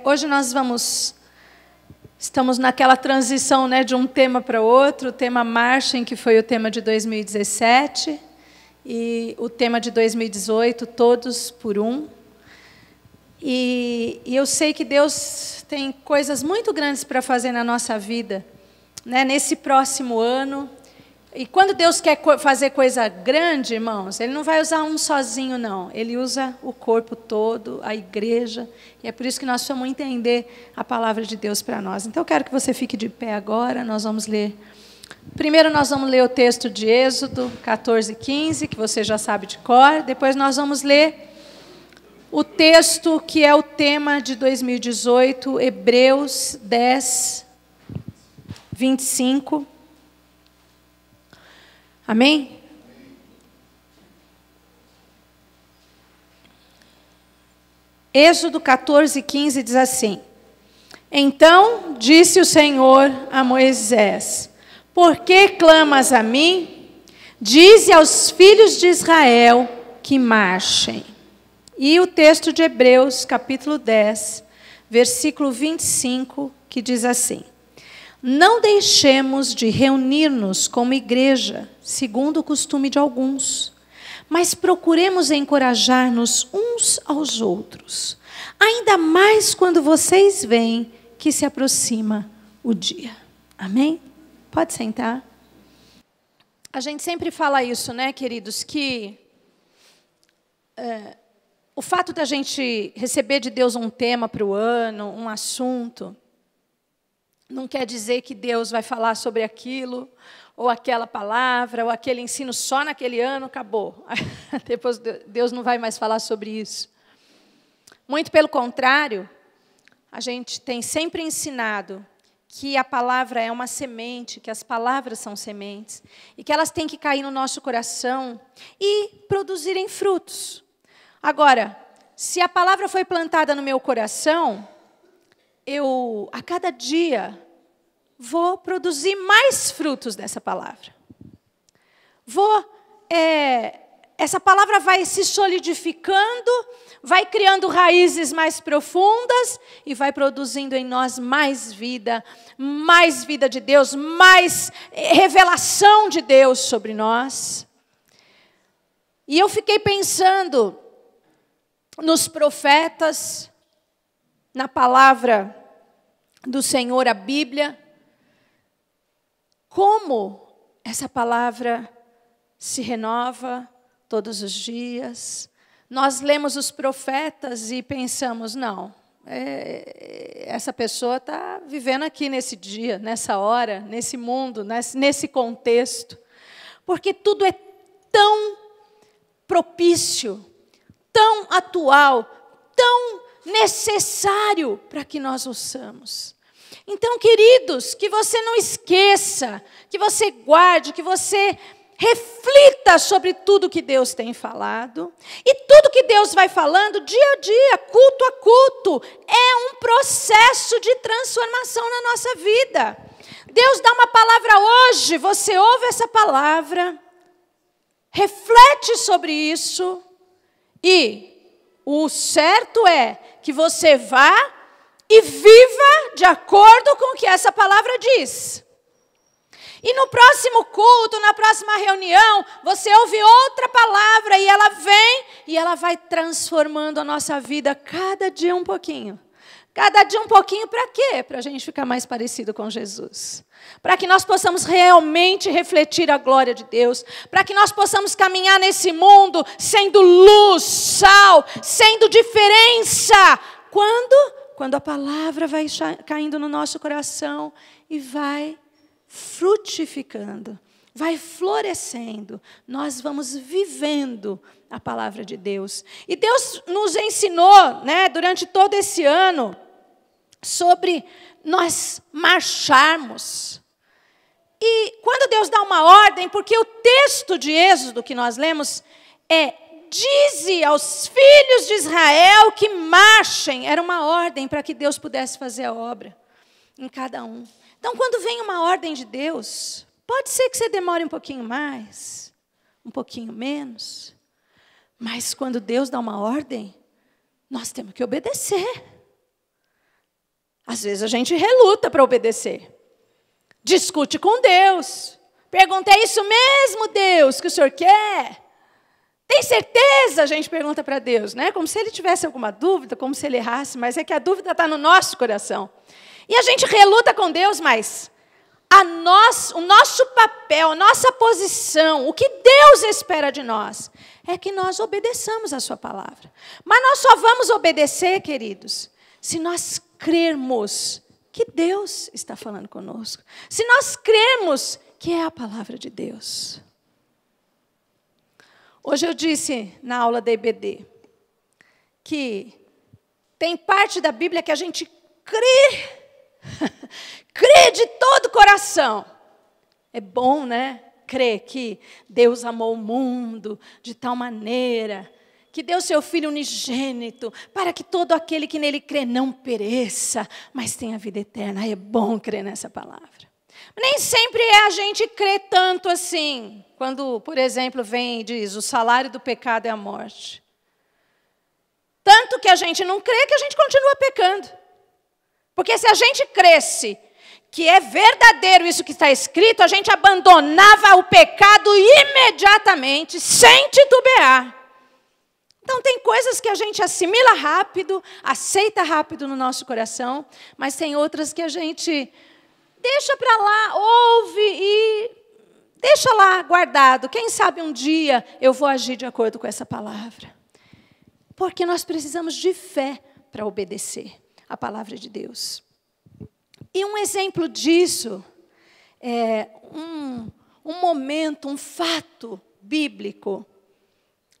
Hoje estamos naquela transição, né, de um tema para outro, o tema Marchem, que foi o tema de 2017, e o tema de 2018, Todos por Um. E eu sei que Deus tem coisas muito grandes para fazer na nossa vida, né, nesse próximo ano. E quando Deus quer fazer coisa grande, irmãos, Ele não vai usar um sozinho, não. Ele usa o corpo todo, a igreja. E é por isso que nós vamos entender a palavra de Deus para nós. Então, eu quero que você fique de pé agora. Nós vamos ler. Primeiro, nós vamos ler o texto de Êxodo 14, 15, que você já sabe de cor. Depois, nós vamos ler o texto que é o tema de 2018, Hebreus 10, 25. Amém? Êxodo 14, 15 diz assim: Então disse o Senhor a Moisés: Por que clamas a mim? Dize aos filhos de Israel que marchem. E o texto de Hebreus, capítulo 10, versículo 25, que diz assim: Não deixemos de reunir-nos como igreja, segundo o costume de alguns, mas procuremos encorajar-nos uns aos outros, ainda mais quando vocês veem que se aproxima o dia. Amém? Pode sentar. A gente sempre fala isso, né, queridos, que o fato da gente receber de Deus um tema para o ano, um assunto, não quer dizer que Deus vai falar sobre aquilo, ou aquela palavra, ou aquele ensino só naquele ano, acabou. Depois Deus não vai mais falar sobre isso. Muito pelo contrário, a gente tem sempre ensinado que a palavra é uma semente, que as palavras são sementes, e que elas têm que cair no nosso coração e produzirem frutos. Agora, se a palavra foi plantada no meu coração, eu, a cada dia, vou produzir mais frutos dessa palavra. Essa palavra vai se solidificando, vai criando raízes mais profundas e vai produzindo em nós mais vida de Deus, mais revelação de Deus sobre nós. E eu fiquei pensando nos profetas, na palavra do Senhor, a Bíblia, como essa palavra se renova todos os dias. Nós lemos os profetas e pensamos, não, essa pessoa está vivendo aqui nesse dia, nessa hora, nesse mundo, nesse contexto. Porque tudo é tão propício, tão atual, tão necessário para que nós ouçamos. Então, queridos, que você não esqueça, que você guarde, que você reflita sobre tudo que Deus tem falado. E tudo que Deus vai falando, dia a dia, culto a culto, é um processo de transformação na nossa vida. Deus dá uma palavra hoje, você ouve essa palavra, reflete sobre isso, e o certo é que você vá e viva de acordo com o que essa palavra diz. E no próximo culto, na próxima reunião, você ouve outra palavra e ela vem e ela vai transformando a nossa vida cada dia um pouquinho. Cada dia um pouquinho para quê? Para a gente ficar mais parecido com Jesus. Para que nós possamos realmente refletir a glória de Deus. Para que nós possamos caminhar nesse mundo sendo luz, sal, sendo diferença. Quando a palavra vai caindo no nosso coração e vai frutificando, vai florescendo, nós vamos vivendo a palavra de Deus. E Deus nos ensinou, né, durante todo esse ano, sobre nós marcharmos. E quando Deus dá uma ordem, porque o texto de Êxodo que nós lemos é: Dize aos filhos de Israel que marchem. Era uma ordem para que Deus pudesse fazer a obra em cada um. Então, quando vem uma ordem de Deus, pode ser que você demore um pouquinho mais, um pouquinho menos. Mas quando Deus dá uma ordem, nós temos que obedecer. Às vezes a gente reluta para obedecer. Discute com Deus. Pergunta, é isso mesmo, Deus, que o Senhor quer? Tem certeza? A gente pergunta para Deus, né? Como se Ele tivesse alguma dúvida, como se Ele errasse, mas é que a dúvida está no nosso coração. E a gente reluta com Deus, mas o nosso papel, a nossa posição, o que Deus espera de nós, é que nós obedeçamos a sua palavra. Mas nós só vamos obedecer, queridos, se nós crermos que Deus está falando conosco. Se nós crermos que é a palavra de Deus. Hoje eu disse na aula da EBD que tem parte da Bíblia que a gente crê, crê de todo o coração. É bom, né? Crer que Deus amou o mundo de tal maneira que deu seu Filho unigênito para que todo aquele que nele crê não pereça, mas tenha vida eterna. É bom crer nessa palavra. Nem sempre a gente crê tanto assim. Quando, por exemplo, vem e diz, o salário do pecado é a morte. Tanto que a gente não crê que a gente continua pecando. Porque se a gente cresce que é verdadeiro isso que está escrito, a gente abandonava o pecado imediatamente, sem titubear. Então, tem coisas que a gente assimila rápido, aceita rápido no nosso coração, mas tem outras que a gente deixa para lá, ouve e deixa lá guardado. Quem sabe um dia eu vou agir de acordo com essa palavra. Porque nós precisamos de fé para obedecer a palavra de Deus. E um exemplo disso é um momento, um fato bíblico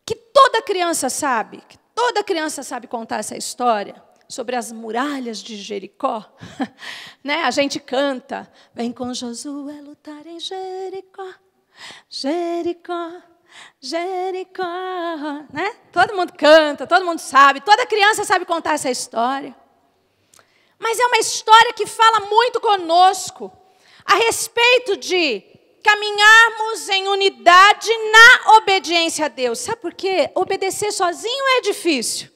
que toda criança sabe contar essa história sobre as muralhas de Jericó. Né? A gente canta, vem com Josué lutar em Jericó, Jericó, Jericó. Né? Todo mundo canta, todo mundo sabe, toda criança sabe contar essa história. Mas é uma história que fala muito conosco a respeito de caminharmos em unidade na obediência a Deus. Sabe por quê? Obedecer sozinho é difícil.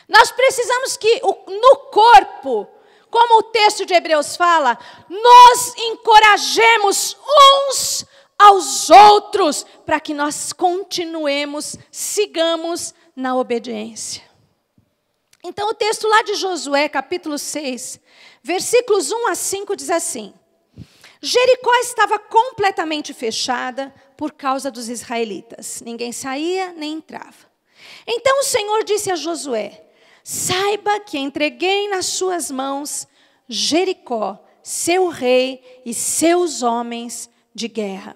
Nós precisamos que no corpo, como o texto de Hebreus fala, nós encorajemos uns aos outros para que nós continuemos, sigamos na obediência. Então, o texto lá de Josué, capítulo 6, versículos 1 a 5, diz assim: Jericó estava completamente fechada por causa dos israelitas. Ninguém saía nem entrava. Então o Senhor disse a Josué: saiba que entreguei nas suas mãos Jericó, seu rei e seus homens de guerra.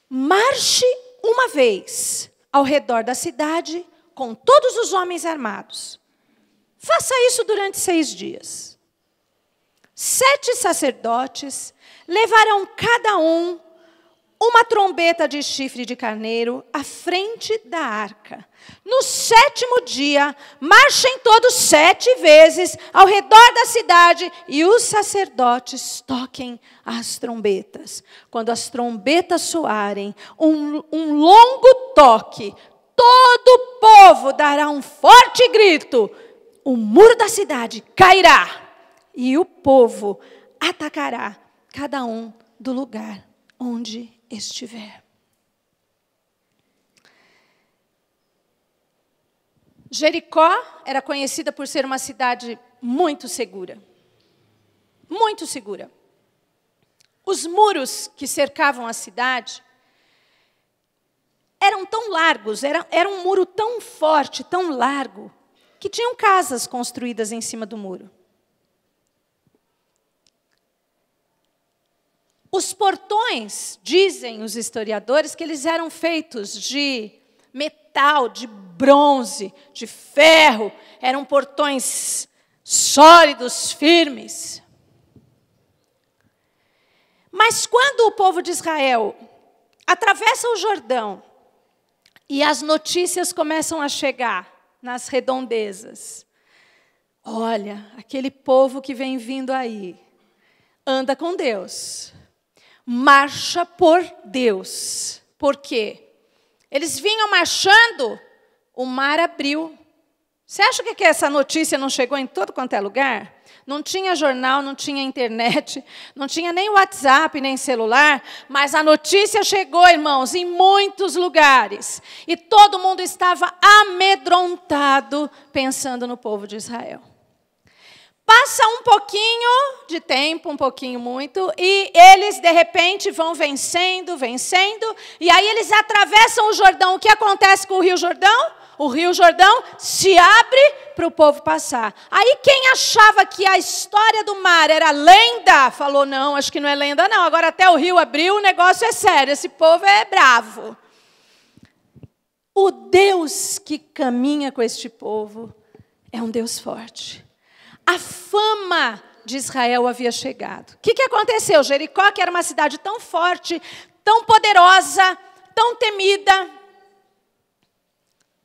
Marche uma vez ao redor da cidade com todos os homens armados. Faça isso durante 6 dias. 7 sacerdotes levarão cada um uma trombeta de chifre de carneiro à frente da arca. No 7º dia, marchem todos 7 vezes ao redor da cidade e os sacerdotes toquem as trombetas. Quando as trombetas soarem, um longo toque, todo o povo dará um forte grito. O muro da cidade cairá e o povo atacará cada um do lugar onde estiver. Jericó era conhecida por ser uma cidade muito segura. Muito segura. Os muros que cercavam a cidade eram tão largos, era um muro tão forte, tão largo, que tinham casas construídas em cima do muro. Os portões, dizem os historiadores, que eles eram feitos de metal, de bronze, de ferro. Eram portões sólidos, firmes. Mas quando o povo de Israel atravessa o Jordão e as notícias começam a chegar nas redondezas, olha, aquele povo que vem vindo aí, anda com Deus. Marcha por Deus. Por quê? Eles vinham marchando, o mar abriu. Você acha que essa notícia não chegou em todo quanto é lugar? Não tinha jornal, não tinha internet, não tinha nem WhatsApp, nem celular, mas a notícia chegou, irmãos, em muitos lugares. E todo mundo estava amedrontado, pensando no povo de Israel. Passa um pouquinho de tempo, um pouquinho muito, e eles, de repente, vão vencendo, e aí eles atravessam o Jordão. O que acontece com o Rio Jordão? O Rio Jordão se abre para o povo passar. Aí quem achava que a história do mar era lenda, falou, não, acho que não é lenda não. Agora até o rio abriu, o negócio é sério, esse povo é bravo. O Deus que caminha com este povo é um Deus forte. A fama de Israel havia chegado. O que aconteceu? Jericó, que era uma cidade tão forte, tão poderosa, tão temida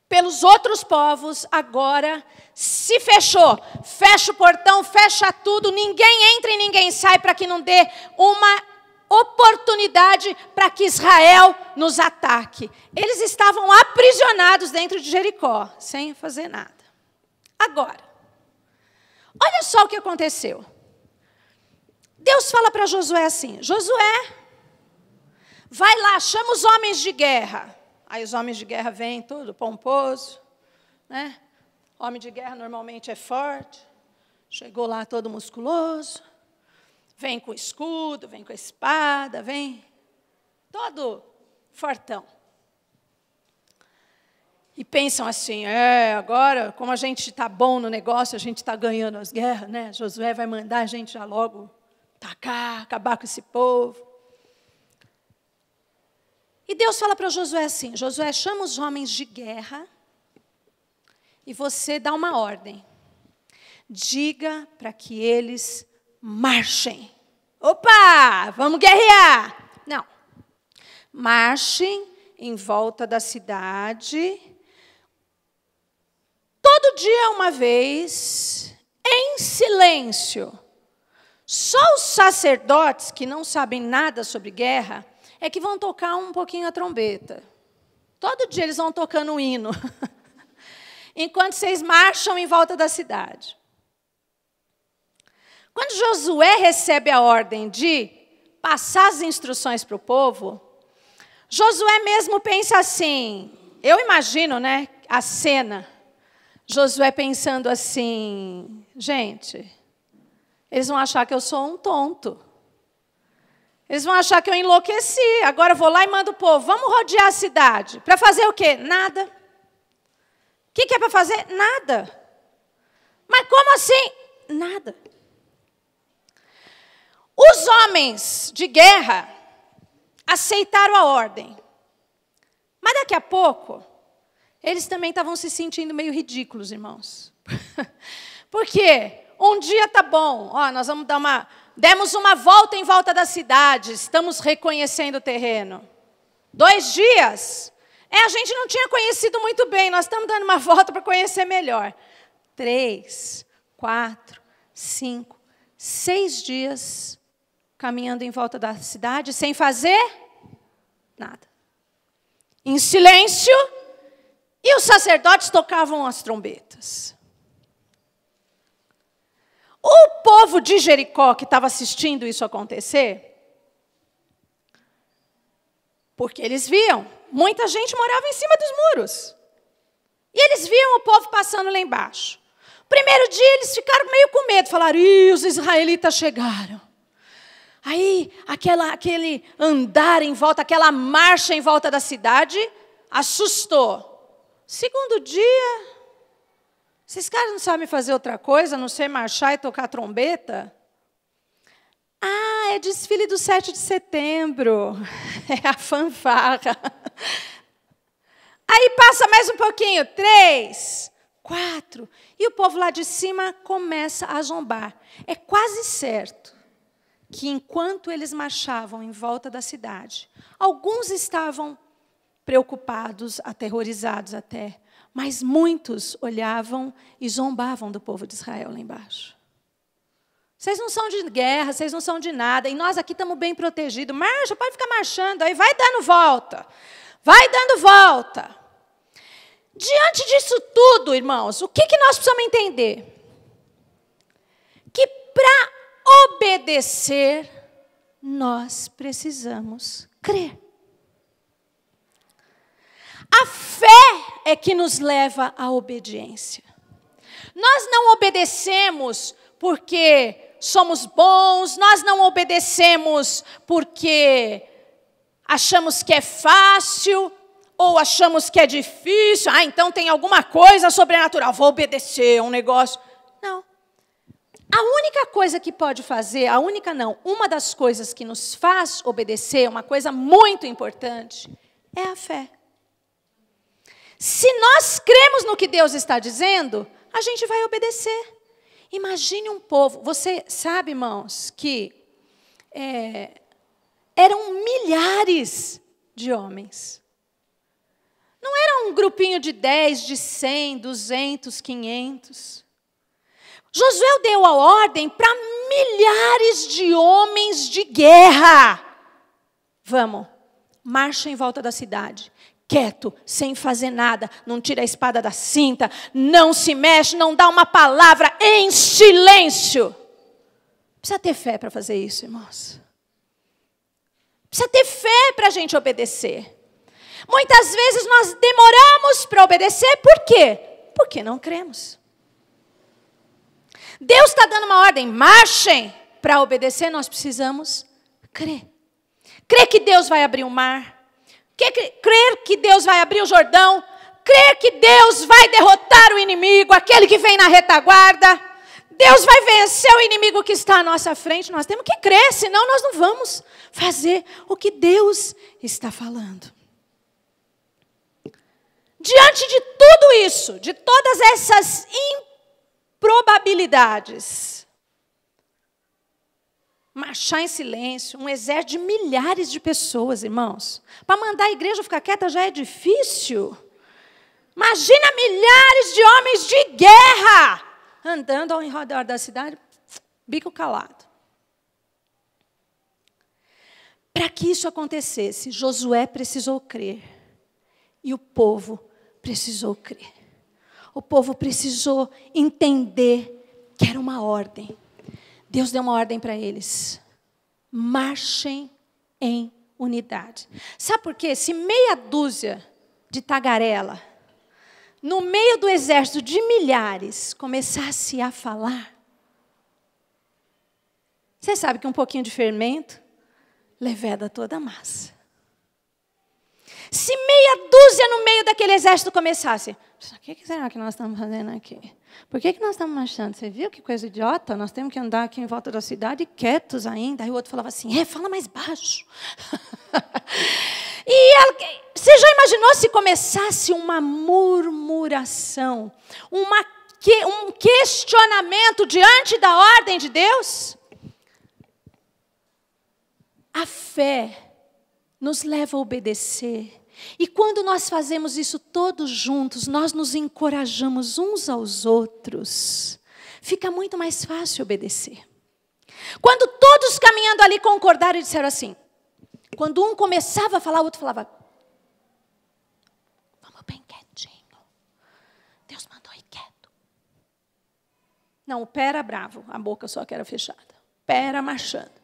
pelos outros povos, agora se fechou. Fecha o portão, fecha tudo, ninguém entra e ninguém sai para que não dê uma oportunidade para que Israel nos ataque. Eles estavam aprisionados dentro de Jericó, sem fazer nada. Agora, olha só o que aconteceu. Deus fala para Josué assim, Josué, vai lá, chama os homens de guerra. Aí os homens de guerra vêm, tudo pomposo, né? Homem de guerra normalmente é forte. Chegou lá todo musculoso. Vem com escudo, vem com espada, vem todo fortão. E pensam assim, agora, como a gente está bom no negócio, a gente está ganhando as guerras, né? Josué vai mandar a gente já logo tacar, acabar com esse povo. E Deus fala para Josué assim, Josué, chama os homens de guerra e você dá uma ordem. Diga para que eles marchem. Opa, vamos guerrear. Não. Marchem em volta da cidade, todo dia uma vez, em silêncio. Só os sacerdotes que não sabem nada sobre guerra é que vão tocar um pouquinho a trombeta. Todo dia eles vão tocando um hino. Enquanto vocês marcham em volta da cidade. Quando Josué recebe a ordem de passar as instruções para o povo, Josué mesmo pensa assim, eu imagino, né, a cena, Josué pensando assim, gente, eles vão achar que eu sou um tonto. Eles vão achar que eu enlouqueci. Agora eu vou lá e mando o povo. Vamos rodear a cidade. Para fazer o quê? Nada. O que é para fazer? Nada. Mas como assim? Nada. Os homens de guerra aceitaram a ordem. Mas daqui a pouco, eles também estavam se sentindo meio ridículos, irmãos. Por quê? Um dia tá bom. Nós vamos dar demos uma volta em volta da cidade, estamos reconhecendo o terreno. 2 dias, a gente não tinha conhecido muito bem, nós estamos dando uma volta para conhecer melhor. 3, 4, 5, 6 dias caminhando em volta da cidade, sem fazer nada. Em silêncio, e os sacerdotes tocavam as trombetas. O povo de Jericó, que estava assistindo isso acontecer, porque eles viam, muita gente morava em cima dos muros. E eles viam o povo passando lá embaixo. Primeiro dia eles ficaram meio com medo, falaram, os israelitas chegaram. Aí, aquele andar em volta, aquela marcha em volta da cidade, assustou. Segundo dia, esses caras não sabem fazer outra coisa, a não ser marchar e tocar trombeta? É desfile do 7 de setembro. É a fanfarra. Aí passa mais um pouquinho, 3, 4. E o povo lá de cima começa a zombar. É quase certo que enquanto eles marchavam em volta da cidade, alguns estavam preocupados, aterrorizados até, mas muitos olhavam e zombavam do povo de Israel lá embaixo. Vocês não são de guerra, vocês não são de nada, e nós aqui estamos bem protegidos. Marcha, pode ficar marchando, aí vai dando volta. Vai dando volta. Diante disso tudo, irmãos, o que nós precisamos entender? Que para obedecer, nós precisamos crer. A fé é que nos leva à obediência. Nós não obedecemos porque somos bons, nós não obedecemos porque achamos que é fácil, ou achamos que é difícil, então tem alguma coisa sobrenatural, vou obedecer a um negócio. Não. A única coisa que pode fazer, uma das coisas que nos faz obedecer, uma coisa muito importante, é a fé. Se nós cremos no que Deus está dizendo, a gente vai obedecer. Imagine um povo, você sabe, irmãos, que eram milhares de homens. Não era um grupinho de 10, de 100, 200, 500. Josué deu a ordem para milhares de homens de guerra. Vamos, marcha em volta da cidade. Quieto, sem fazer nada, não tira a espada da cinta, não se mexe, não dá uma palavra, em silêncio. Precisa ter fé para fazer isso, irmãos. Precisa ter fé para a gente obedecer. Muitas vezes nós demoramos para obedecer, por quê? Porque não cremos. Deus está dando uma ordem, marchem. Para obedecer, nós precisamos crer. Crer que Deus vai abrir o mar. Crer que Deus vai abrir o Jordão. Crer que Deus vai derrotar o inimigo, aquele que vem na retaguarda. Deus vai vencer o inimigo que está à nossa frente. Nós temos que crer, senão nós não vamos fazer o que Deus está falando. Diante de tudo isso, de todas essas improbabilidades, marchar em silêncio, um exército de milhares de pessoas, irmãos. Para mandar a igreja ficar quieta já é difícil. Imagina milhares de homens de guerra andando ao redor da cidade, bico calado. Para que isso acontecesse, Josué precisou crer. E o povo precisou crer. O povo precisou entender que era uma ordem. Deus deu uma ordem para eles. Marchem em unidade. Sabe por quê? Se meia dúzia de tagarela, no meio do exército de milhares, começasse a falar, você sabe que um pouquinho de fermento leveda toda a massa. Se meia dúzia no meio daquele exército começasse, o que será que nós estamos fazendo aqui? Por que nós estamos marchando? Você viu que coisa idiota? Nós temos que andar aqui em volta da cidade quietos ainda. Aí o outro falava assim, fala mais baixo. Você já imaginou se começasse uma murmuração, um questionamento diante da ordem de Deus? A fé nos leva a obedecer. E quando nós fazemos isso todos juntos, nós nos encorajamos uns aos outros. Fica muito mais fácil obedecer. Quando todos caminhando ali concordaram e disseram assim, quando um começava a falar, o outro falava, vamos bem quietinho. Deus mandou ir quieto. Não, o pé era bravo, a boca só que era fechada. O pé era marchando.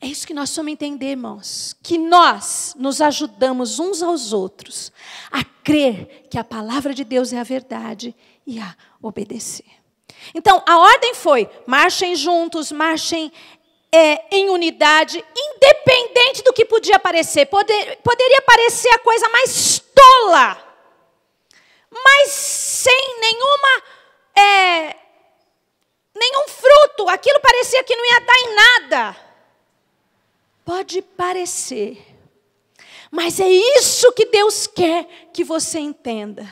É isso que nós precisamos entender, irmãos. Que nós nos ajudamos uns aos outros a crer que a palavra de Deus é a verdade e a obedecer. Então, a ordem foi, marchem juntos, marchem em unidade, independente do que podia parecer. Poderia parecer a coisa mais tola, mas sem nenhum fruto. Aquilo parecia que não ia dar em nada. Pode parecer, mas é isso que Deus quer que você entenda.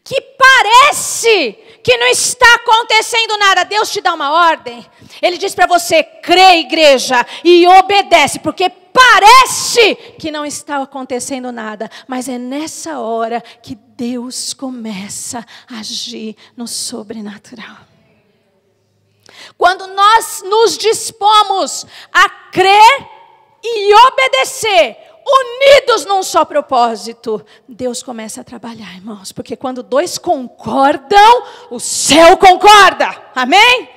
Que parece que não está acontecendo nada. Deus te dá uma ordem. Ele diz para você, crê, igreja, e obedece. Porque parece que não está acontecendo nada. Mas é nessa hora que Deus começa a agir no sobrenatural. Quando nós nos dispomos a crer e obedecer, unidos num só propósito, Deus começa a trabalhar, irmãos. Porque quando dois concordam, o céu concorda. Amém?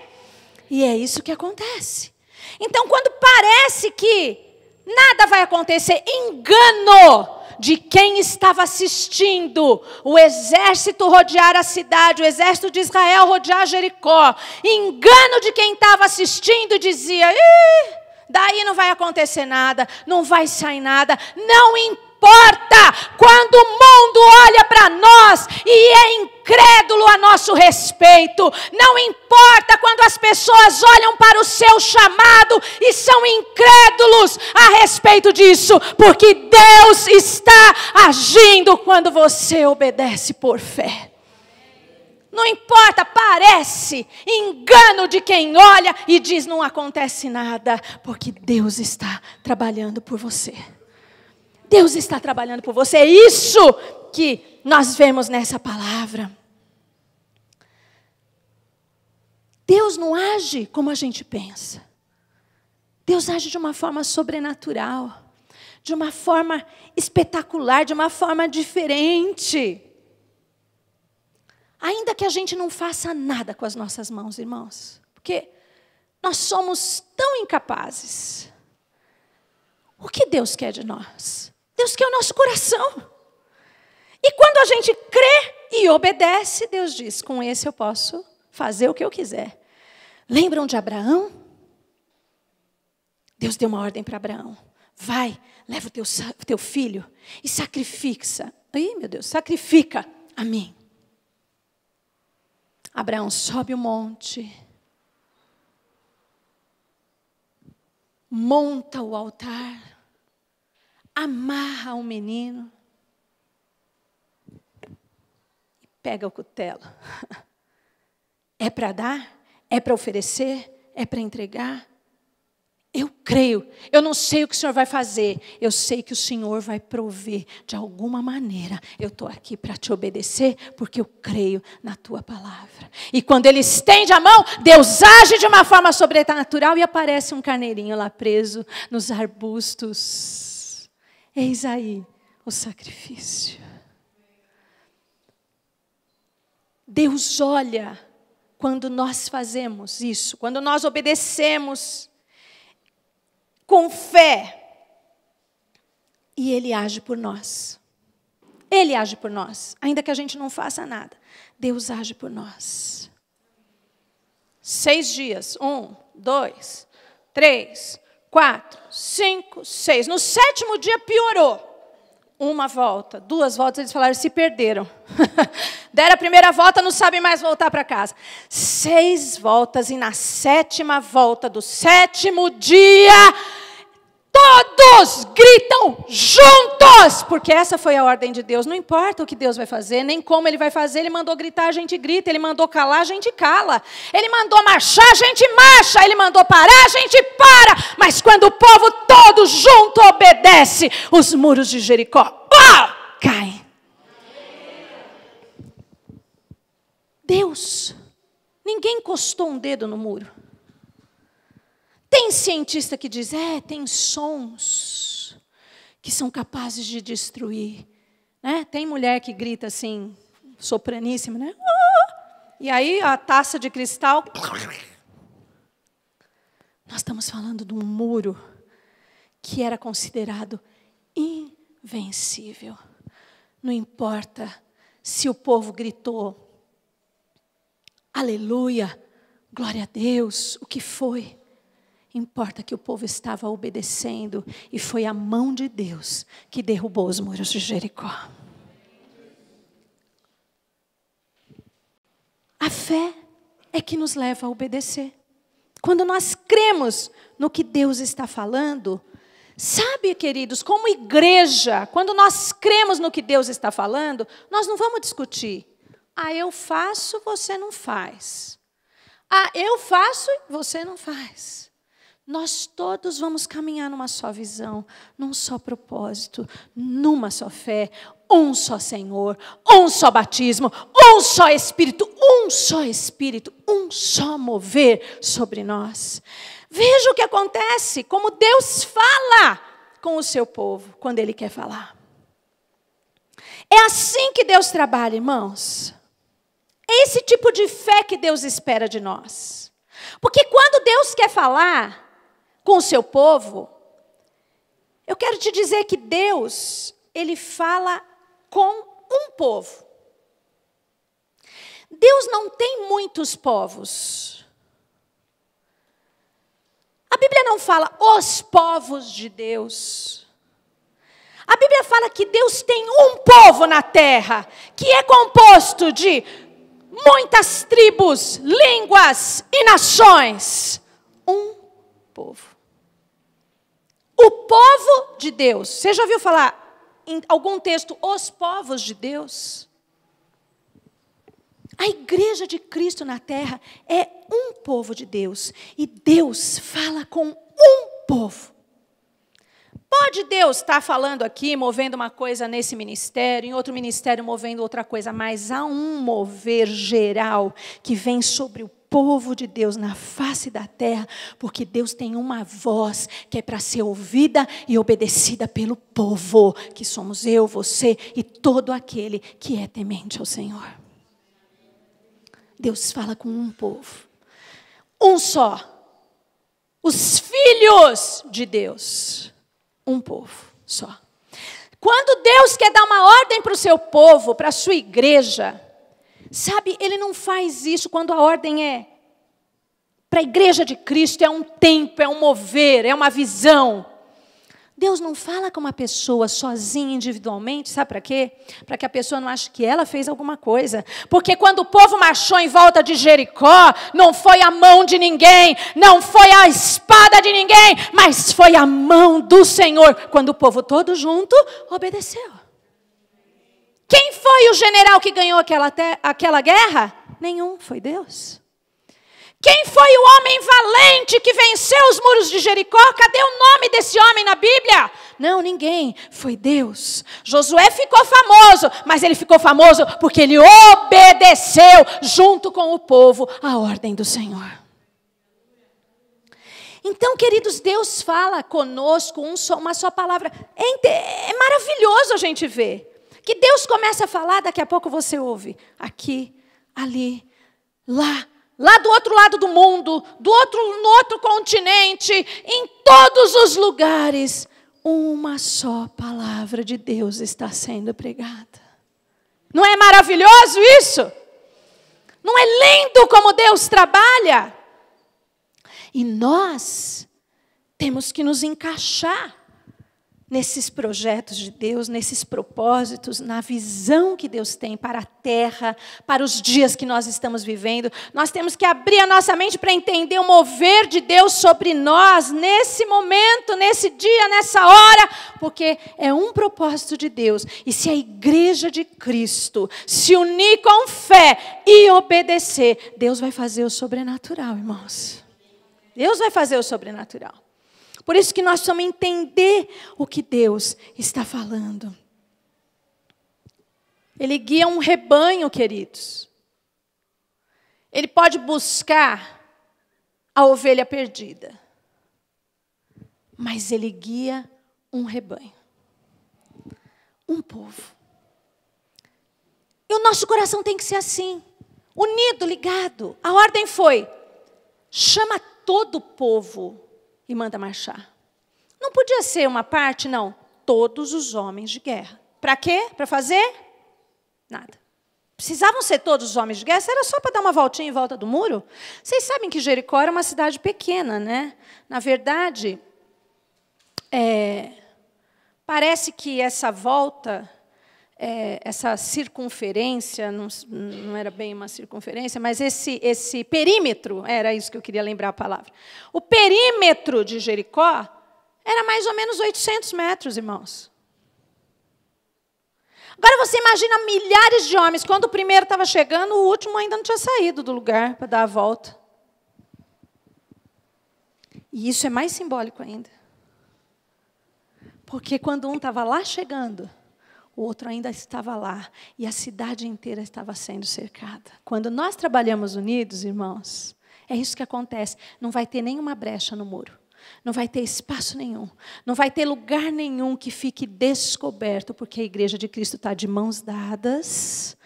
E é isso que acontece. Então, quando parece que nada vai acontecer, engano de quem estava assistindo o exército rodear a cidade, o exército de Israel rodear Jericó. Engano de quem estava assistindo, dizia: daí não vai acontecer nada, não vai sair nada. Não importa quando o mundo olha para nós e é incrédulo a nosso respeito. Não importa quando as pessoas olham para o seu chamado e são incrédulos a respeito disso. Porque Deus está agindo quando você obedece por fé. Não importa, parece engano de quem olha e diz não acontece nada. Porque Deus está trabalhando por você. Deus está trabalhando por você. É isso que nós vemos nessa palavra. Deus não age como a gente pensa. Deus age de uma forma sobrenatural. De uma forma espetacular, de uma forma diferente. Ainda que a gente não faça nada com as nossas mãos, irmãos. Porque nós somos tão incapazes. O que Deus quer de nós? Deus quer o nosso coração. E quando a gente crê e obedece, Deus diz: com esse eu posso fazer o que eu quiser. Lembram de Abraão? Deus deu uma ordem para Abraão: vai, leva o teu filho e sacrifica. Ai, meu Deus, sacrifica a mim. Abraão sobe o monte, monta o altar, amarra o menino e pega o cutelo. É para dar? É para oferecer? É para entregar? Eu creio. Eu não sei o que o Senhor vai fazer. Eu sei que o Senhor vai prover de alguma maneira. Eu estou aqui para te obedecer porque eu creio na tua palavra. E quando ele estende a mão, Deus age de uma forma sobrenatural e aparece um carneirinho lá preso nos arbustos. Eis aí o sacrifício. Deus olha quando nós fazemos isso, quando nós obedecemos com fé, e Ele age por nós. Ele age por nós, ainda que a gente não faça nada. Deus age por nós. 6 dias, 1, 2, 3, 4, 5, 6. No 7º dia piorou. 1 volta, 2 voltas, eles falaram, se perderam. Deram a primeira volta, não sabem mais voltar para casa. 6 voltas e na 7ª volta do 7º dia, todos gritam juntos, porque essa foi a ordem de Deus. Não importa o que Deus vai fazer, nem como Ele vai fazer. Ele mandou gritar, a gente grita. Ele mandou calar, a gente cala. Ele mandou marchar, a gente marcha. Ele mandou parar, a gente para. Mas quando o povo todo junto obedece, os muros de Jericó caem. Deus, ninguém encostou um dedo no muro. Tem cientista que diz, tem sons que são capazes de destruir. Né? Tem mulher que grita assim, sopraníssima, né? E aí a taça de cristal. Nós estamos falando de um muro que era considerado invencível. Não importa se o povo gritou, aleluia, glória a Deus, o que foi. Importa que o povo estava obedecendo e foi a mão de Deus que derrubou os muros de Jericó. A fé é que nos leva a obedecer. Quando nós cremos no que Deus está falando, sabe, queridos, como igreja, quando nós cremos no que Deus está falando, nós não vamos discutir. Eu faço, você não faz. Eu faço, você não faz. Nós todos vamos caminhar numa só visão, num só propósito, numa só fé, um só Senhor, um só batismo, um só Espírito, um só mover sobre nós. Veja o que acontece, como Deus fala com o seu povo quando Ele quer falar. É assim que Deus trabalha, irmãos. É esse tipo de fé que Deus espera de nós. Porque quando Deus quer falar com o seu povo, eu quero te dizer que Deus, Ele fala com um povo. Deus não tem muitos povos. A Bíblia não fala os povos de Deus. A Bíblia fala que Deus tem um povo na terra, que é composto de muitas tribos, línguas e nações. Um povo. O povo de Deus. Você já ouviu falar em algum texto, os povos de Deus? A igreja de Cristo na terra é um povo de Deus. E Deus fala com um povo. Pode Deus estar falando aqui, movendo uma coisa nesse ministério, em outro ministério movendo outra coisa, mas há um mover geral que vem sobre o povo de Deus na face da terra, porque Deus tem uma voz que é para ser ouvida e obedecida pelo povo, que somos eu, você e todo aquele que é temente ao Senhor. Deus fala com um povo, um só, os filhos de Deus. Um povo só. Quando Deus quer dar uma ordem para o seu povo, para a sua igreja, sabe, Ele não faz isso quando a ordem é para a igreja de Cristo, é um tempo, é um mover, é uma visão. Deus não fala com uma pessoa sozinha, individualmente, sabe para quê? Para que a pessoa não ache que ela fez alguma coisa. Porque quando o povo marchou em volta de Jericó, não foi a mão de ninguém, não foi a espada de ninguém, mas foi a mão do Senhor, quando o povo todo junto obedeceu. Quem foi o general que ganhou aquela guerra? Nenhum, foi Deus. Quem foi o homem valente que venceu os muros de Jericó? Cadê o nome desse homem na Bíblia? Não, ninguém. Foi Deus. Josué ficou famoso, mas ele ficou famoso porque ele obedeceu junto com o povo a ordem do Senhor. Então, queridos, Deus fala conosco uma só palavra. É maravilhoso a gente ver que Deus começa a falar, daqui a pouco você ouve. Aqui, ali, lá do outro lado do mundo, no outro continente, em todos os lugares, uma só palavra de Deus está sendo pregada. Não é maravilhoso isso? Não é lindo como Deus trabalha? E nós temos que nos encaixar nesses projetos de Deus, nesses propósitos, na visão que Deus tem para a terra, para os dias que nós estamos vivendo. Nós temos que abrir a nossa mente para entender o mover de Deus sobre nós, nesse momento, nesse dia, nessa hora, porque é um propósito de Deus. E se a igreja de Cristo se unir com fé e obedecer, Deus vai fazer o sobrenatural, irmãos. Deus vai fazer o sobrenatural. Por isso que nós precisamos entender o que Deus está falando. Ele guia um rebanho, queridos. Ele pode buscar a ovelha perdida. Mas Ele guia um rebanho. Um povo. E o nosso coração tem que ser assim. Unido, ligado. A ordem foi: chama todo o povo e manda marchar. Não podia ser uma parte, não. Todos os homens de guerra. Para quê? Para fazer? Nada. Precisavam ser todos os homens de guerra? Era só para dar uma voltinha em volta do muro? Vocês sabem que Jericó era uma cidade pequena, né? Na verdade, parece que essa volta, essa circunferência, não era bem uma circunferência, mas esse perímetro, era isso que eu queria lembrar a palavra. O perímetro de Jericó era mais ou menos 800 metros, irmãos. Agora você imagina milhares de homens. Quando o primeiro estava chegando, o último ainda não tinha saído do lugar para dar a volta. E isso é mais simbólico ainda. Porque quando um estava lá chegando, o outro ainda estava lá. E a cidade inteira estava sendo cercada. Quando nós trabalhamos unidos, irmãos, é isso que acontece. Não vai ter nenhuma brecha no muro. Não vai ter espaço nenhum. Não vai ter lugar nenhum que fique descoberto, porque a igreja de Cristo está de mãos dadas,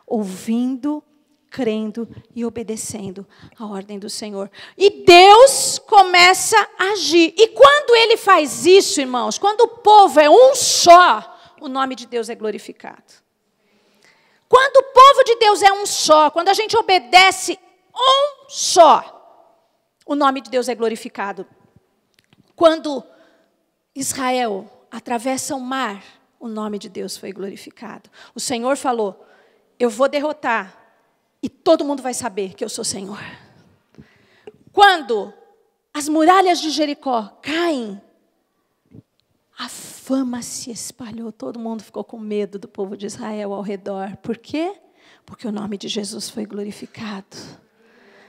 ouvindo, crendo e obedecendo a ordem do Senhor. E Deus começa a agir. E quando Ele faz isso, irmãos, quando o povo é um só, o nome de Deus é glorificado. Quando o povo de Deus é um só, quando a gente obedece um só, o nome de Deus é glorificado. Quando Israel atravessa o mar, o nome de Deus foi glorificado. O Senhor falou, eu vou derrotar e todo mundo vai saber que eu sou Senhor. Quando as muralhas de Jericó caem, a fama se espalhou, todo mundo ficou com medo do povo de Israel ao redor. Por quê? Porque o nome de Jesus foi glorificado.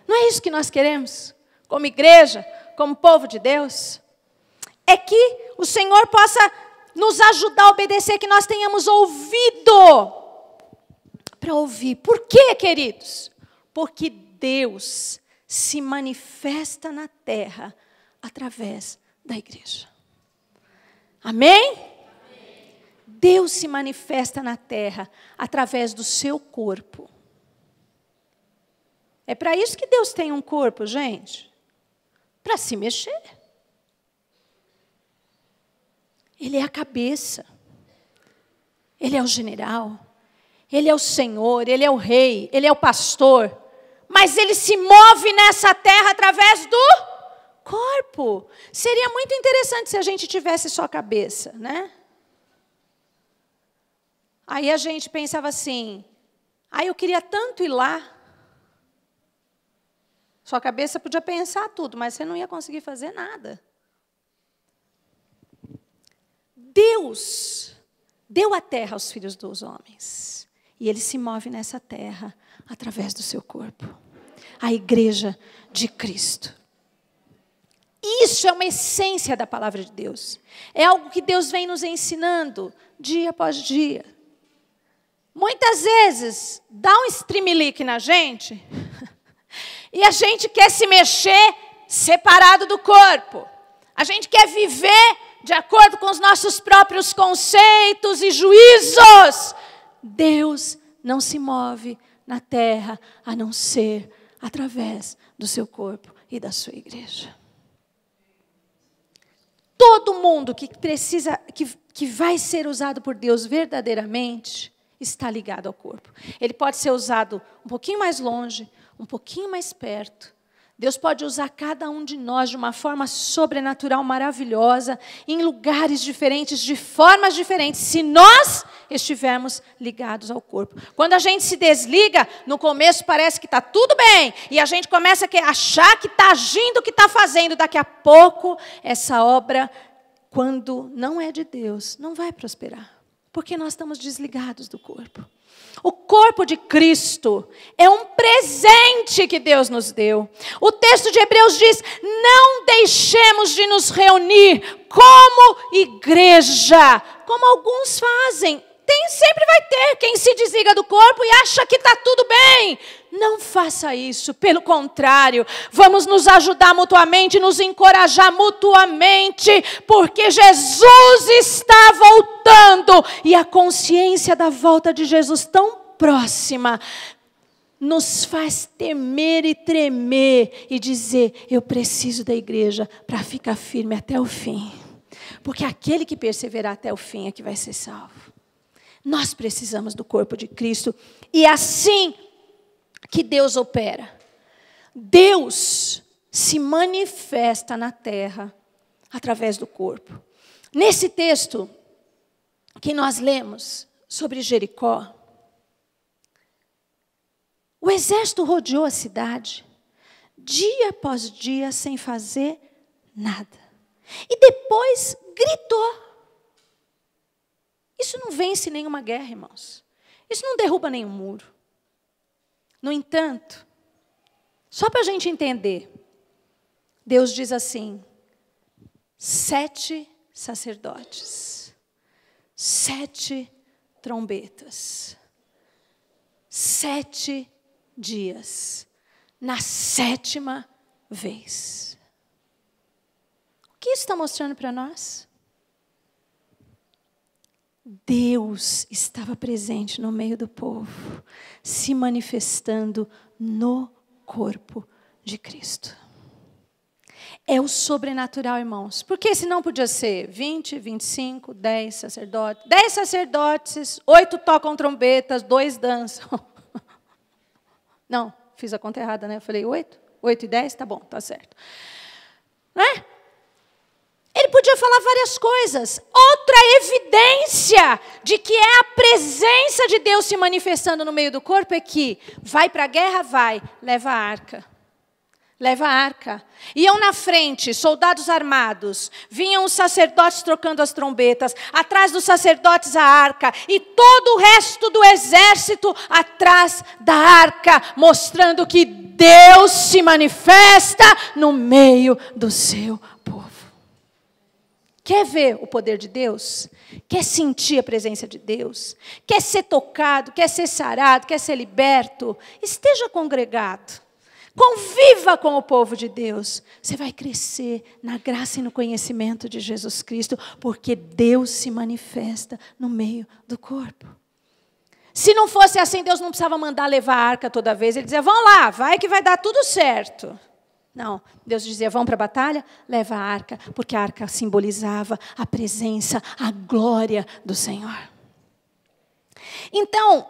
Não é isso que nós queremos? Como igreja, como povo de Deus? É que o Senhor possa nos ajudar a obedecer, que nós tenhamos ouvido para ouvir. Por quê, queridos? Porque Deus se manifesta na terra através da igreja. Amém? Amém? Deus se manifesta na terra através do seu corpo. É para isso que Deus tem um corpo, gente. Para se mexer. Ele é a cabeça. Ele é o general. Ele é o Senhor, Ele é o rei, Ele é o pastor. Mas Ele se move nessa terra através do corpo. Seria muito interessante se a gente tivesse só a cabeça, né? Aí a gente pensava assim, eu queria tanto ir lá. Sua cabeça podia pensar tudo, mas você não ia conseguir fazer nada. Deus deu a terra aos filhos dos homens. E Ele se move nessa terra através do seu corpo. A igreja de Cristo. Isso é uma essência da palavra de Deus. É algo que Deus vem nos ensinando dia após dia. Muitas vezes, dá um streamlink na gente... E a gente quer se mexer separado do corpo. A gente quer viver de acordo com os nossos próprios conceitos e juízos. Deus não se move na terra a não ser através do seu corpo e da sua igreja. Todo mundo que precisa, que vai ser usado por Deus verdadeiramente, está ligado ao corpo. Ele pode ser usado um pouquinho mais longe, um pouquinho mais perto. Deus pode usar cada um de nós de uma forma sobrenatural, maravilhosa, em lugares diferentes, de formas diferentes, se nós estivermos ligados ao corpo. Quando a gente se desliga, no começo parece que está tudo bem, e a gente começa a achar que está agindo, que está fazendo. Daqui a pouco, essa obra, quando não é de Deus, não vai prosperar. Porque nós estamos desligados do corpo. O corpo de Cristo é um presente que Deus nos deu. O texto de Hebreus diz, não deixemos de nos reunir como igreja, como alguns fazem. Sempre vai ter quem se desliga do corpo e acha que está tudo bem. Não faça isso, pelo contrário, vamos nos ajudar mutuamente, nos encorajar mutuamente, porque Jesus está voltando e a consciência da volta de Jesus tão próxima nos faz temer e tremer e dizer, eu preciso da igreja para ficar firme até o fim, porque aquele que perseverar até o fim é que vai ser salvo. Nós precisamos do corpo de Cristo. E é assim que Deus opera. Deus se manifesta na terra através do corpo. Nesse texto que nós lemos sobre Jericó, o exército rodeou a cidade, dia após dia, sem fazer nada. E depois gritou. Isso não vence nenhuma guerra, irmãos. Isso não derruba nenhum muro. No entanto, só para a gente entender, Deus diz assim, 7 sacerdotes, 7 trombetas, 7 dias, na 7ª vez. que isso está mostrando para nós? Deus estava presente no meio do povo, se manifestando no corpo de Cristo. É o sobrenatural, irmãos. Porque senão podia ser 20, 25, 10 sacerdotes. 10 sacerdotes, 8 tocam trombetas, 2 dançam. Não, fiz a conta errada, né? Eu falei 8? 8 e 10? Tá bom, tá certo. Não é? Ele podia falar várias coisas. Outra evidência de que é a presença de Deus se manifestando no meio do corpo é que vai para a guerra, vai, leva a arca. Leva a arca. Iam na frente, soldados armados. Vinham os sacerdotes trocando as trombetas. Atrás dos sacerdotes a arca. E todo o resto do exército atrás da arca. Mostrando que Deus se manifesta no meio do seu povo. Quer ver o poder de Deus? Quer sentir a presença de Deus? Quer ser tocado? Quer ser sarado? Quer ser liberto? Esteja congregado. Conviva com o povo de Deus. Você vai crescer na graça e no conhecimento de Jesus Cristo, porque Deus se manifesta no meio do corpo. Se não fosse assim, Deus não precisava mandar levar a arca toda vez. Ele dizia, vão lá, vai que vai dar tudo certo. Não, Deus dizia, vão para a batalha, leva a arca, porque a arca simbolizava a presença, a glória do Senhor. Então,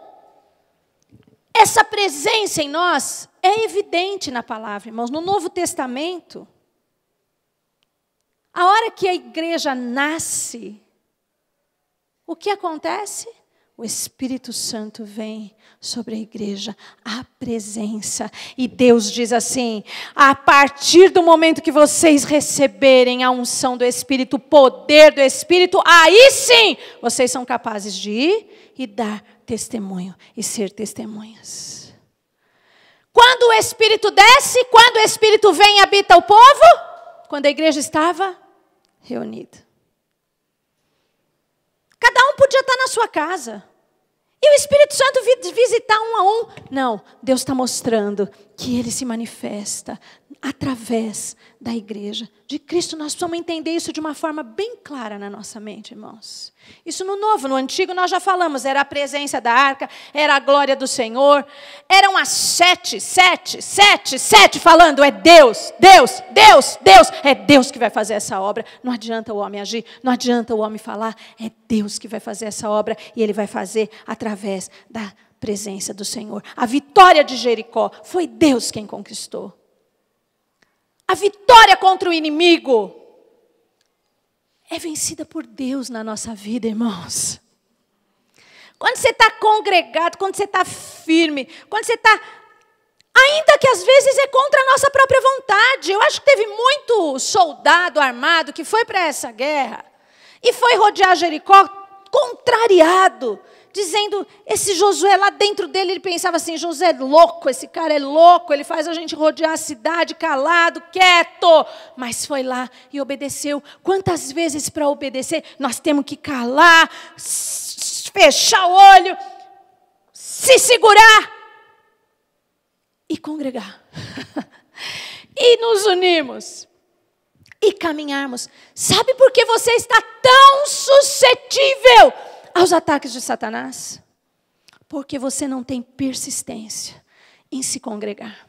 essa presença em nós é evidente na palavra, irmãos. No Novo Testamento, a hora que a igreja nasce, o que acontece? O Espírito Santo vem sobre a igreja, a presença. E Deus diz assim, a partir do momento que vocês receberem a unção do Espírito, o poder do Espírito, aí sim, vocês são capazes de ir e dar testemunho e ser testemunhas. Quando o Espírito desce, quando o Espírito vem e habita o povo, quando a igreja estava reunida. Cada um podia estar na sua casa. E o Espírito Santo visitar um a um. Não, Deus está mostrando que Ele se manifesta através da igreja de Cristo. Nós precisamos entender isso de uma forma bem clara na nossa mente, irmãos. Isso no Novo, no Antigo nós já falamos. Era a presença da arca, era a glória do Senhor. Eram as 7 falando, é Deus, Deus, Deus, Deus. É Deus que vai fazer essa obra. Não adianta o homem agir, não adianta o homem falar. É Deus que vai fazer essa obra e Ele vai fazer através da presença do Senhor. A vitória de Jericó foi Deus quem conquistou. A vitória contra o inimigo é vencida por Deus na nossa vida, irmãos. Quando você está congregado, quando você está firme, quando você está... Ainda que às vezes é contra a nossa própria vontade. Eu acho que teve muito soldado armado que foi para essa guerra e foi rodear Jericó contrariado, dizendo, esse Josué lá dentro dele, ele pensava assim, Josué é louco, esse cara é louco, ele faz a gente rodear a cidade calado, quieto, mas foi lá e obedeceu. Quantas vezes para obedecer, nós temos que calar, fechar o olho, se segurar e congregar, e nos unirmos, e caminharmos. Sabe por que você está tão suscetível aos ataques de Satanás? Porque você não tem persistência em se congregar.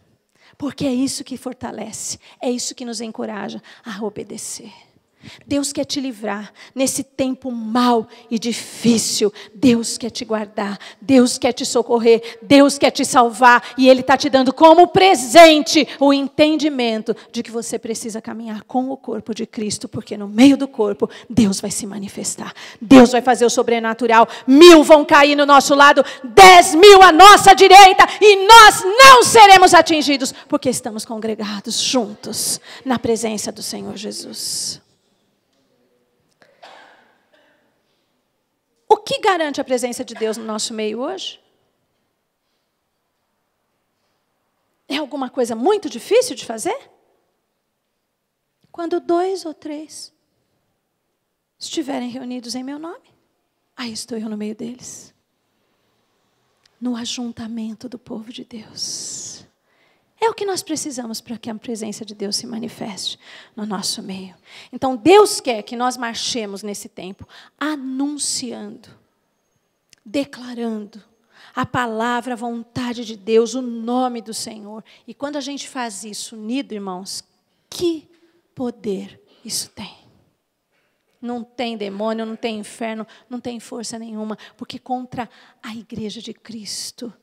Porque é isso que fortalece, é isso que nos encoraja a obedecer. Deus quer te livrar nesse tempo mau e difícil. Deus quer te guardar, Deus quer te socorrer, Deus quer te salvar. E Ele está te dando como presente o entendimento de que você precisa caminhar com o corpo de Cristo. Porque no meio do corpo, Deus vai se manifestar. Deus vai fazer o sobrenatural. 1000 vão cair no nosso lado, 10.000 à nossa direita. E nós não seremos atingidos, porque estamos congregados juntos na presença do Senhor Jesus. O que garante a presença de Deus no nosso meio hoje? É alguma coisa muito difícil de fazer? Quando 2 ou 3 estiverem reunidos em meu nome, aí estou eu no meio deles. No ajuntamento do povo de Deus. É o que nós precisamos para que a presença de Deus se manifeste no nosso meio. Então, Deus quer que nós marchemos nesse tempo, anunciando, declarando a palavra, a vontade de Deus, o nome do Senhor. E quando a gente faz isso unido, irmãos, que poder isso tem. Não tem demônio, não tem inferno, não tem força nenhuma, porque contra a igreja de Cristo,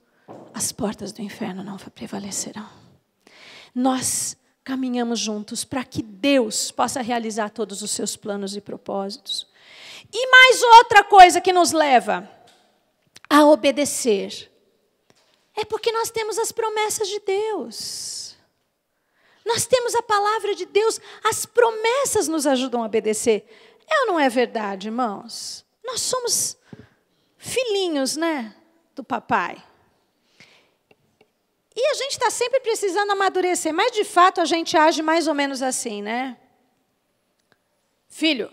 as portas do inferno não prevalecerão. Nós caminhamos juntos para que Deus possa realizar todos os seus planos e propósitos. E mais outra coisa que nos leva a obedecer é porque nós temos as promessas de Deus. Nós temos a palavra de Deus, as promessas nos ajudam a obedecer. É ou não é verdade, irmãos? Nós somos filhinhos, né, do papai. E a gente está sempre precisando amadurecer, mas de fato a gente age mais ou menos assim, né? Filho,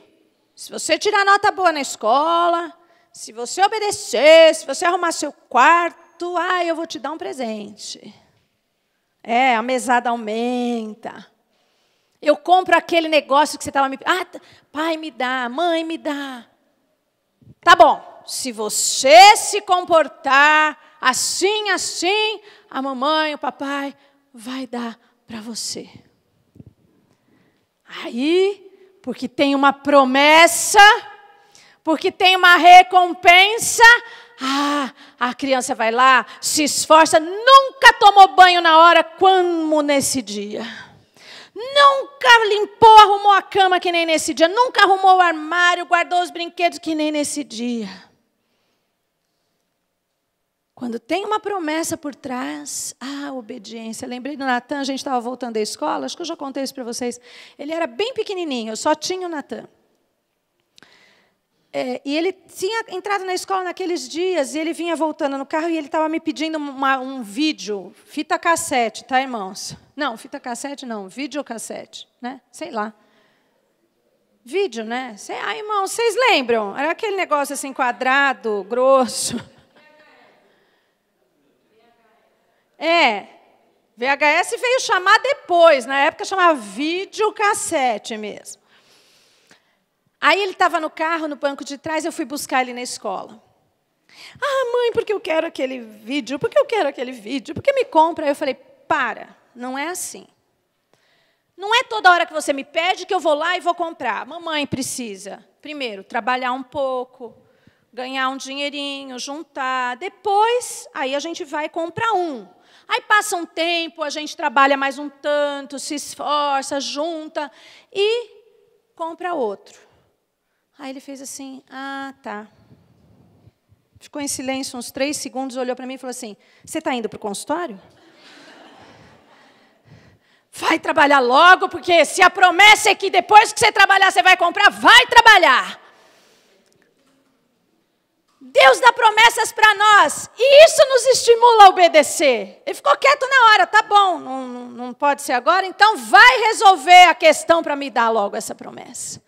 se você tirar nota boa na escola, se você obedecer, se você arrumar seu quarto, eu vou te dar um presente. A mesada aumenta. Eu compro aquele negócio que você estava me pedindo. Pai, me dá, mãe, me dá. Tá bom, se você se comportar assim, assim, a mamãe, o papai vai dar para você. Aí, porque tem uma promessa, porque tem uma recompensa, a criança vai lá, se esforça, nunca tomou banho na hora, como nesse dia. Nunca limpou, arrumou a cama que nem nesse dia. Nunca arrumou o armário, guardou os brinquedos que nem nesse dia. Quando tem uma promessa por trás, obediência. Lembrei do Natan, a gente estava voltando da escola, acho que eu já contei isso para vocês. Ele era bem pequenininho, eu só tinha o Natan. E ele tinha entrado na escola naqueles dias, e ele vinha voltando no carro, e ele estava me pedindo um vídeo, fita cassete, tá, irmãos? Não, fita cassete não, videocassete, né? Sei lá. Vídeo, né? Irmão, vocês lembram? Era aquele negócio assim, quadrado, grosso. VHS veio chamar depois, na época chamava videocassete mesmo. Aí ele estava no carro, no banco de trás, eu fui buscar ele na escola. Mãe, porque eu quero aquele vídeo, porque eu quero aquele vídeo, porque me compra. Aí eu falei, não é assim. Não é toda hora que você me pede que eu vou lá e vou comprar. Mamãe precisa, primeiro, trabalhar um pouco, ganhar um dinheirinho, juntar. Depois, aí a gente vai comprar um. Aí passa um tempo, a gente trabalha mais um tanto, se esforça, junta e compra outro. Aí ele fez assim, tá. Ficou em silêncio uns 3 segundos, olhou para mim e falou assim, você está indo para o consultório? Vai trabalhar logo, porque se a promessa é que depois que você trabalhar, você vai comprar, vai trabalhar. Deus dá promessas para nós, e isso nos estimula a obedecer. Ele ficou quieto na hora, tá bom, não pode ser agora, então vai resolver a questão para me dar logo essa promessa.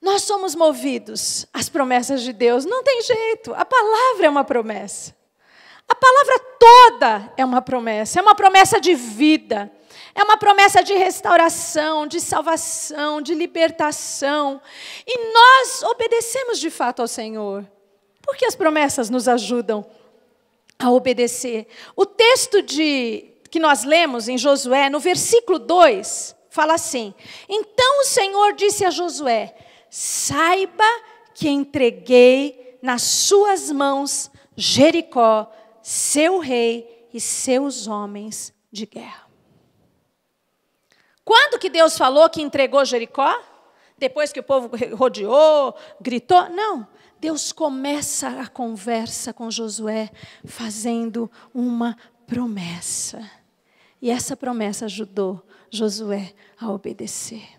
Nós somos movidos às promessas de Deus, não tem jeito, a palavra é uma promessa. A palavra toda é uma promessa de vida, é uma promessa de restauração, de salvação, de libertação. E nós obedecemos de fato ao Senhor, porque as promessas nos ajudam a obedecer. O texto que nós lemos em Josué, no versículo 2, fala assim, então o Senhor disse a Josué, saiba que entreguei nas suas mãos Jericó, seu rei e seus homens de guerra. Quando que Deus falou que entregou Jericó? Depois que o povo rodeou, gritou? Não. Deus começa a conversa com Josué fazendo uma promessa. E essa promessa ajudou Josué a obedecer.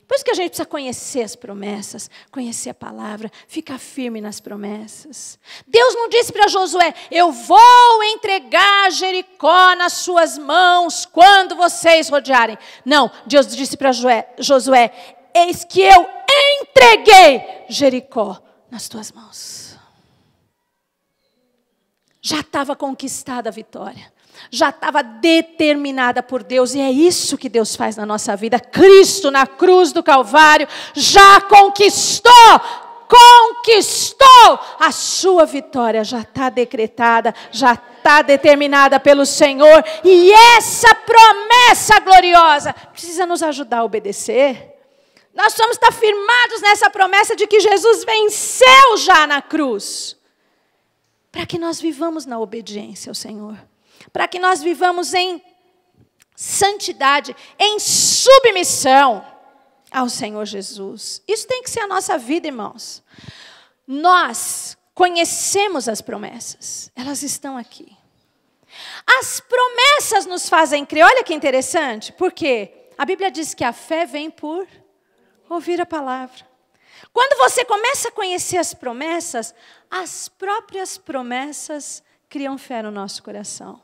Por isso que a gente precisa conhecer as promessas, conhecer a palavra, ficar firme nas promessas. Deus não disse para Josué, eu vou entregar Jericó nas suas mãos quando vocês rodearem. Não, Deus disse para Josué, eis que eu entreguei Jericó nas tuas mãos. Já estava conquistada a vitória. Já estava determinada por Deus. E é isso que Deus faz na nossa vida. Cristo na cruz do Calvário já conquistou a sua vitória. Já está decretada, já está determinada pelo Senhor. E essa promessa gloriosa precisa nos ajudar a obedecer. Nós vamos estar firmados nessa promessa de que Jesus venceu já na cruz. Para que nós vivamos na obediência ao Senhor. Para que nós vivamos em santidade, em submissão ao Senhor Jesus. Isso tem que ser a nossa vida, irmãos. Nós conhecemos as promessas. Elas estão aqui. As promessas nos fazem crer. Olha que interessante. Porque a Bíblia diz que a fé vem por ouvir a palavra. Quando você começa a conhecer as promessas, as próprias promessas criam fé no nosso coração.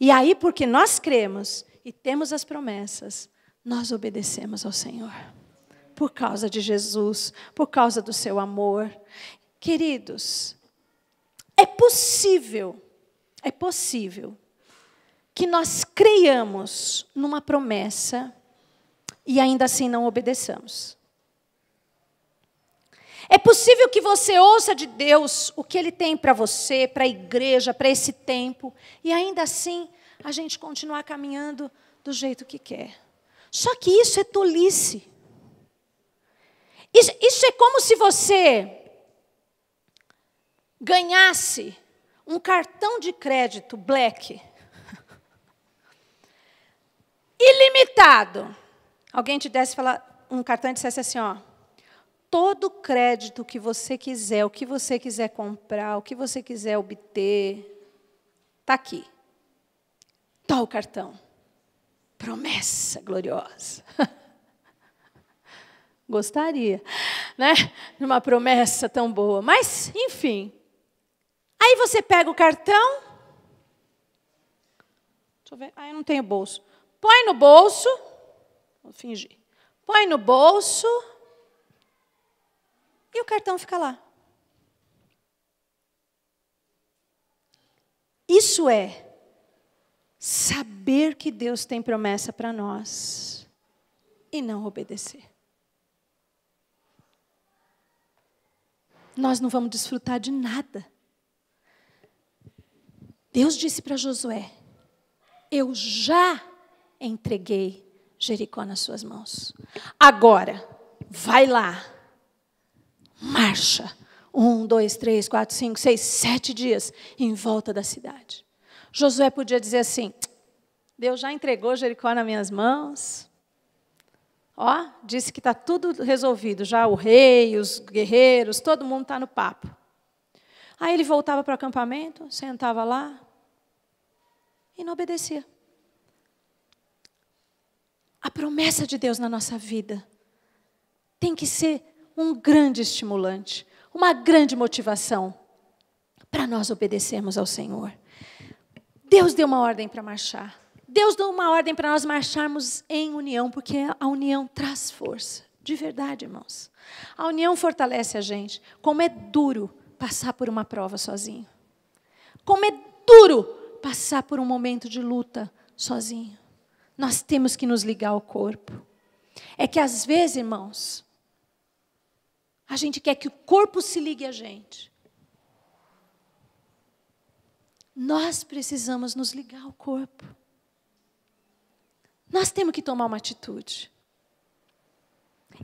E aí, porque nós cremos e temos as promessas, nós obedecemos ao Senhor. Por causa de Jesus, por causa do seu amor. Queridos, é possível que nós creiamos numa promessa e ainda assim não obedeçamos. É possível que você ouça de Deus o que Ele tem para você, para a igreja, para esse tempo, e ainda assim a gente continuar caminhando do jeito que quer. Só que isso é tolice. Isso é como se você ganhasse um cartão de crédito Black, ilimitado. Alguém te desse um cartão e dissesse assim, ó, todo o crédito que você quiser, o que você quiser comprar, o que você quiser obter, está aqui. Tá o cartão. Promessa gloriosa. Gostaria, né? De uma promessa tão boa. Mas, enfim. Aí você pega o cartão. Deixa eu ver. Eu não tenho bolso. Põe no bolso. Vou fingir. Põe no bolso. E o cartão fica lá. Isso é saber que Deus tem promessa para nós e não obedecer. Nós não vamos desfrutar de nada. Deus disse para Josué, eu já entreguei Jericó nas suas mãos. Agora, vai lá. Marcha, 1, 2, 3, 4, 5, 6, 7 dias em volta da cidade. Josué podia dizer assim, Deus já entregou Jericó nas minhas mãos. Ó, disse que está tudo resolvido, já o rei, os guerreiros, todo mundo está no papo. Aí ele voltava para o acampamento, sentava lá e não obedecia. A promessa de Deus na nossa vida tem que ser um grande estimulante, uma grande motivação para nós obedecermos ao Senhor. Deus deu uma ordem para marchar. Deus deu uma ordem para nós marcharmos em união, porque a união traz força. De verdade, irmãos. A união fortalece a gente. Como é duro passar por uma prova sozinho. Como é duro passar por um momento de luta sozinho. Nós temos que nos ligar ao corpo. É que às vezes, irmãos, a gente quer que o corpo se ligue a gente. Nós precisamos nos ligar ao corpo. Nós temos que tomar uma atitude.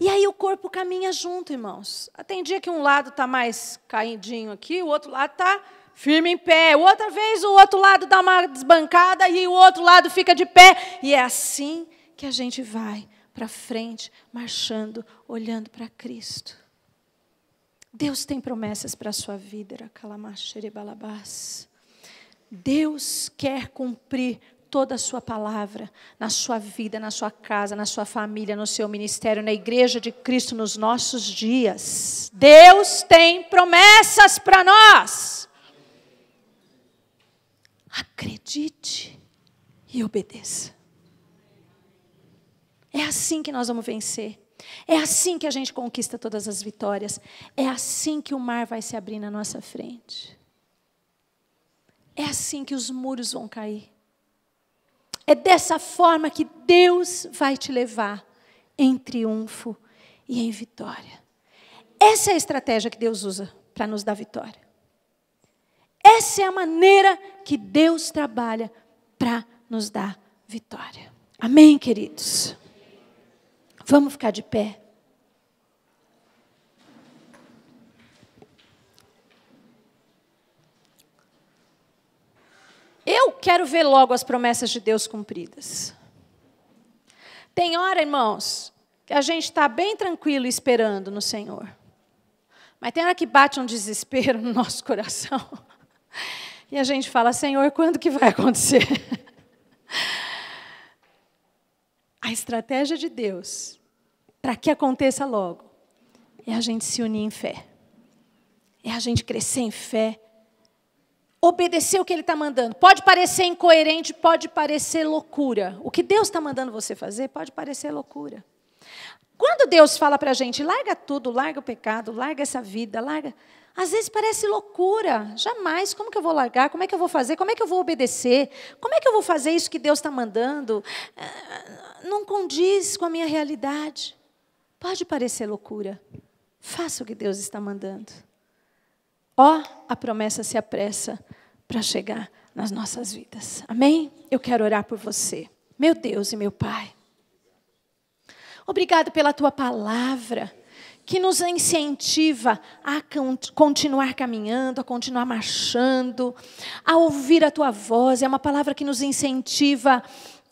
E aí o corpo caminha junto, irmãos. Tem dia que um lado está mais caidinho aqui, o outro lado está firme em pé. Outra vez o outro lado dá uma desbancada e o outro lado fica de pé. E é assim que a gente vai para frente, marchando, olhando para Cristo. Deus tem promessas para a sua vida. Deus quer cumprir toda a sua palavra na sua vida, na sua casa, na sua família, no seu ministério, na igreja de Cristo, nos nossos dias. Deus tem promessas para nós. Acredite e obedeça. É assim que nós vamos vencer. É assim que a gente conquista todas as vitórias. É assim que o mar vai se abrir na nossa frente. É assim que os muros vão cair. É dessa forma que Deus vai te levar em triunfo e em vitória. Essa é a estratégia que Deus usa para nos dar vitória. Essa é a maneira que Deus trabalha para nos dar vitória. Amém, queridos? Vamos ficar de pé. Eu quero ver logo as promessas de Deus cumpridas. Tem hora, irmãos, que a gente está bem tranquilo esperando no Senhor. Mas tem hora que bate um desespero no nosso coração. E a gente fala, Senhor, quando que vai acontecer? A estratégia de Deus, para que aconteça logo, é a gente se unir em fé. É a gente crescer em fé. Obedecer o que Ele está mandando. Pode parecer incoerente, pode parecer loucura. O que Deus está mandando você fazer pode parecer loucura. Quando Deus fala para a gente, larga tudo, larga o pecado, larga essa vida, larga... Às vezes parece loucura. Jamais. Como que eu vou largar? Como é que eu vou fazer? Como é que eu vou obedecer? Como é que eu vou fazer isso que Deus está mandando? Não condiz com a minha realidade. Pode parecer loucura. Faça o que Deus está mandando. A promessa se apressa para chegar nas nossas vidas. Amém? Eu quero orar por você. Meu Deus e meu Pai. Obrigado pela Tua palavra, que nos incentiva a continuar caminhando, a continuar marchando, a ouvir a Tua voz. É uma palavra que nos incentiva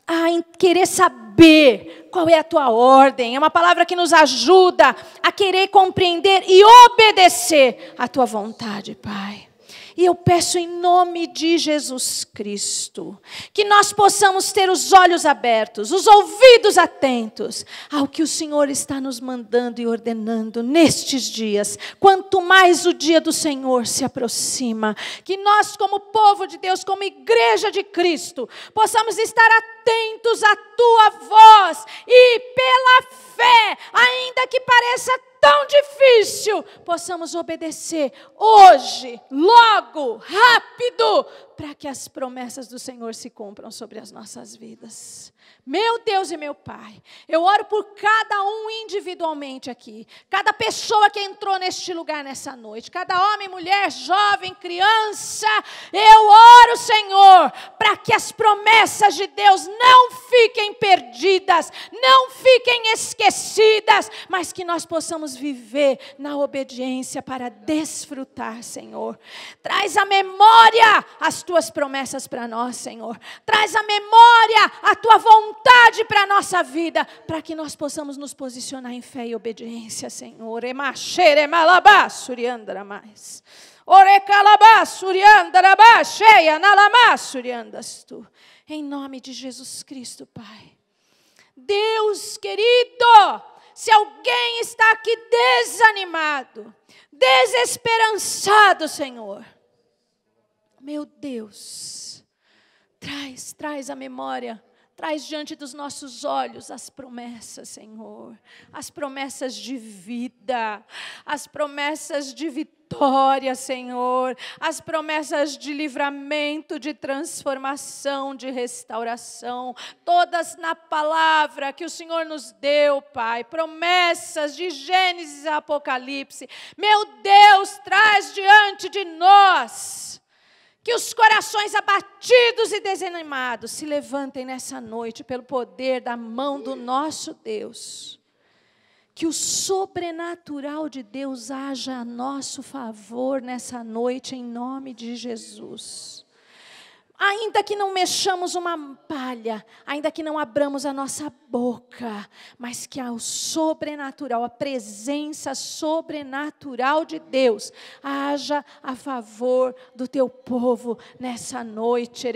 a querer saber qual é a Tua ordem. É uma palavra que nos ajuda a querer compreender e obedecer a Tua vontade, Pai. E eu peço em nome de Jesus Cristo, que nós possamos ter os olhos abertos, os ouvidos atentos ao que o Senhor está nos mandando e ordenando nestes dias. Quanto mais o dia do Senhor se aproxima, que nós como povo de Deus, como igreja de Cristo, possamos estar atentos à Tua voz e pela fé, ainda que pareça tão difícil, possamos obedecer hoje, logo, rápido, para que as promessas do Senhor se cumpram sobre as nossas vidas. Meu Deus e meu Pai, eu oro por cada um individualmente aqui, cada pessoa que entrou neste lugar nessa noite, cada homem, mulher, jovem, criança, eu oro, Senhor, para que as promessas de Deus não fiquem perdidas, não fiquem esquecidas, mas que nós possamos viver na obediência para desfrutar, Senhor. Traz à memória as Tuas promessas para nós, Senhor. Traz à memória a Tua vontade para a nossa vida, para que nós possamos nos posicionar em fé e obediência, Senhor. Em nome de Jesus Cristo, Pai. Deus querido, se alguém está aqui desanimado, desesperançado, Senhor, meu Deus, traz a memória, traz diante dos nossos olhos as promessas, Senhor, as promessas de vida, as promessas de vitória, Senhor, as promessas de livramento, de transformação, de restauração, todas na palavra que o Senhor nos deu, Pai, promessas de Gênesis a Apocalipse. Meu Deus, traz diante de nós, que os corações abatidos e desanimados se levantem nessa noite pelo poder da mão do nosso Deus. Que o sobrenatural de Deus haja a nosso favor nessa noite, em nome de Jesus. Ainda que não mexamos uma palha, ainda que não abramos a nossa boca, mas que o sobrenatural, a presença sobrenatural de Deus, haja a favor do Teu povo nessa noite.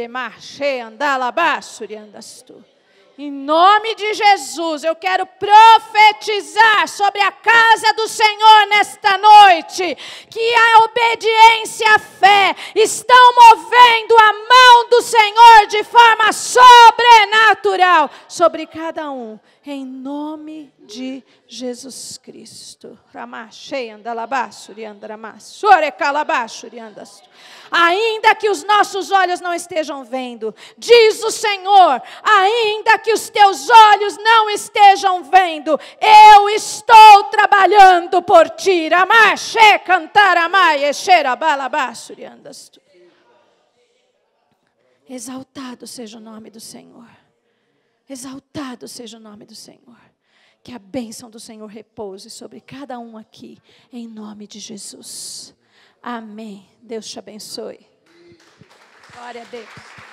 Em nome de Jesus, eu quero profetizar sobre a casa do Senhor nesta noite, que a obediência e a fé estão movendo a mão do Senhor de forma sobrenatural sobre cada um, em nome de Jesus Cristo. Ainda que os nossos olhos não estejam vendo, diz o Senhor, ainda que os teus olhos não estejam vendo, eu estou trabalhando por ti. Exaltado seja o nome do Senhor. Exaltado seja o nome do Senhor. Que a bênção do Senhor repouse sobre cada um aqui, em nome de Jesus. Amém. Deus te abençoe. Glória a Deus.